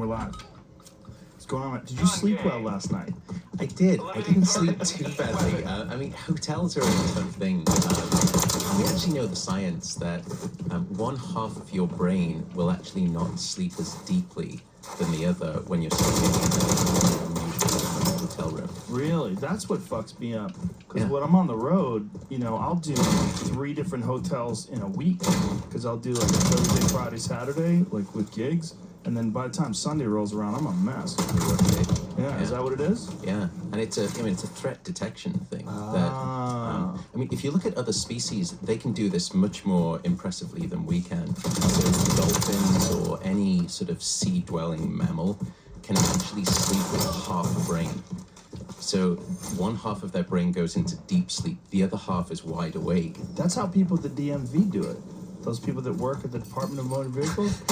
we're live. What's going on? Did you sleep well last night? I did. I didn't sleep too badly. I mean, hotels are a tough thing. We actually know the science that one half of your brain will actually not sleep as deeply than the other when you're sleeping in a hotel room. Really? That's what fucks me up. Because when I'm on the road, you know, I'll do 3 different hotels in a week. Because I'll do like a Thursday, Friday, Saturday, like with gigs. And then by the time Sunday rolls around, I'm a mess. Yeah, is that what it is? Yeah, and it's a threat detection thing. I mean, if you look at other species, they can do this much more impressively than we can. So dolphins or any sort of sea-dwelling mammal can actually sleep with half a brain. So one half of their brain goes into deep sleep, the other half is wide awake. That's how people at the DMV do it. Those people that work at the Department of Motor Vehicles,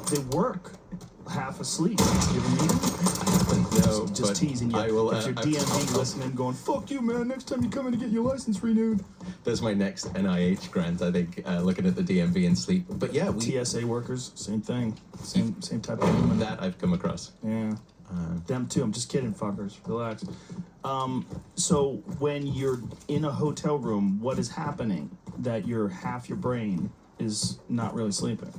they work half asleep. You ever meet them? No, just teasing you. I will, if your DMV listening, going, "Fuck you, man! Next time you come in to get your license renewed." That's my next NIH grant, I think. Looking at the DMV and sleep. But yeah, TSA workers, same thing, same type of human. That I've come across. Yeah, them too. I'm just kidding, fuckers. Relax. So when you're in a hotel room, what is happening that half your brain is not really sleeping?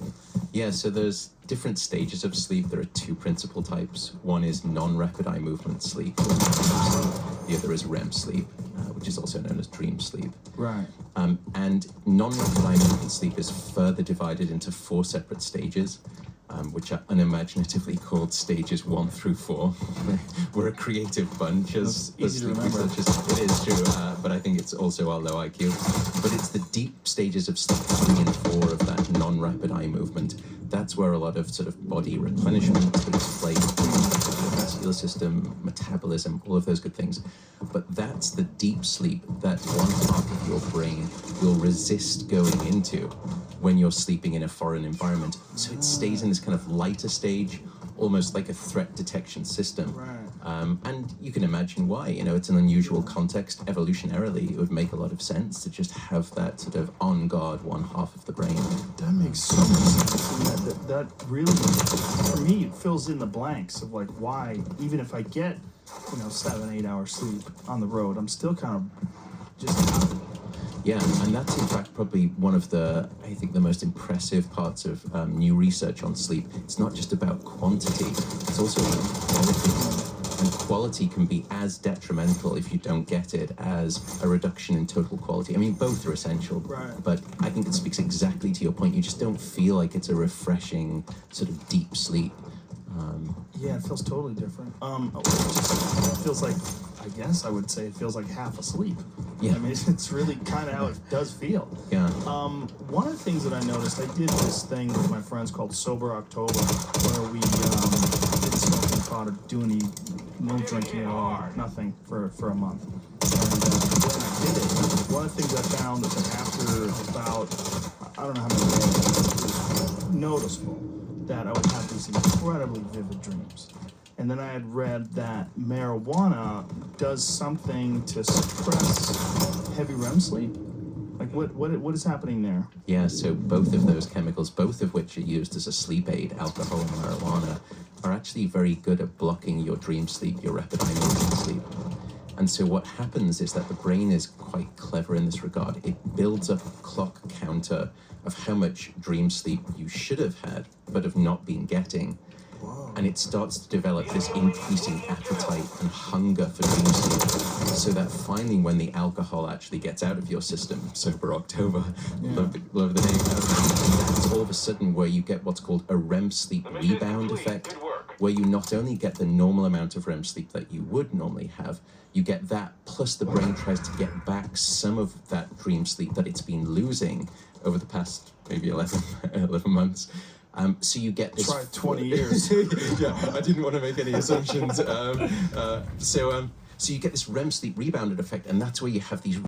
Yeah, so there's different stages of sleep. There are 2 principal types. One is non-rapid eye movement sleep. The other is REM sleep, which is also known as dream sleep. Right. And non-rapid eye movement sleep is further divided into 4 separate stages, which are unimaginatively called stages 1 through 4. We're a creative bunch as sleep researchers. It is true, but I think it's also our low IQ. But it's the deep stages of sleep 3 and 4 of that non-rapid eye movement. That's where a lot of sort of body replenishment takes place, vascular system, metabolism, all of those good things. But that's the deep sleep that one half of your brain will resist going into when you're sleeping in a foreign environment. So it stays in this kind of lighter stage, almost like a threat detection system. Right. And you can imagine why. You know, it's an unusual context. Evolutionarily, it would make a lot of sense to just have that sort of on guard one half of the brain. That makes so much sense. And that really, for me, it fills in the blanks of like why, even if I get, 7-8 hours sleep on the road, I'm still kind of just out. Yeah, and that's in fact probably one of the, I think, the most impressive parts of new research on sleep. It's not just about quantity, it's also about quality. And quality can be as detrimental if you don't get it as a reduction in total quality. I mean, both are essential, right. But I think it speaks exactly to your point. You just don't feel like it's a refreshing sort of deep sleep. Yeah, it feels totally different. It feels like, I guess I would say it feels like half asleep. Yeah. I mean, it's really kind of how it does feel. Yeah. One of the things that I noticed, I did this thing with my friends called Sober October, where we didn't smoke any pot or do no drinking at all, nothing for a month. And when I did it, one of the things I found is that after about, I don't know how many days, it was noticeable that I would have these incredibly vivid dreams. And then I had read that marijuana does something to suppress heavy REM sleep. Like what is happening there? Yeah, so both of those chemicals, both of which are used as a sleep aid, alcohol and marijuana, are actually very good at blocking your dream sleep, your rapid eye movement sleep. And so what happens is that the brain is quite clever in this regard. It builds up a clock counter of how much dream sleep you should have had, but have not been getting. Whoa. And it starts to develop this increasing appetite and hunger for dream sleep, so that finally when the alcohol actually gets out of your system, Sober October, love the name, that's all of a sudden where you get what's called a REM sleep rebound effect, where you not only get the normal amount of REM sleep that you would normally have, you get that, plus the brain tries to get back some of that dream sleep that it's been losing over the past maybe 11 months. So you get this... Try 20 years. Yeah, I didn't want to make any assumptions. So you get this REM sleep rebounded effect, and that's where you have these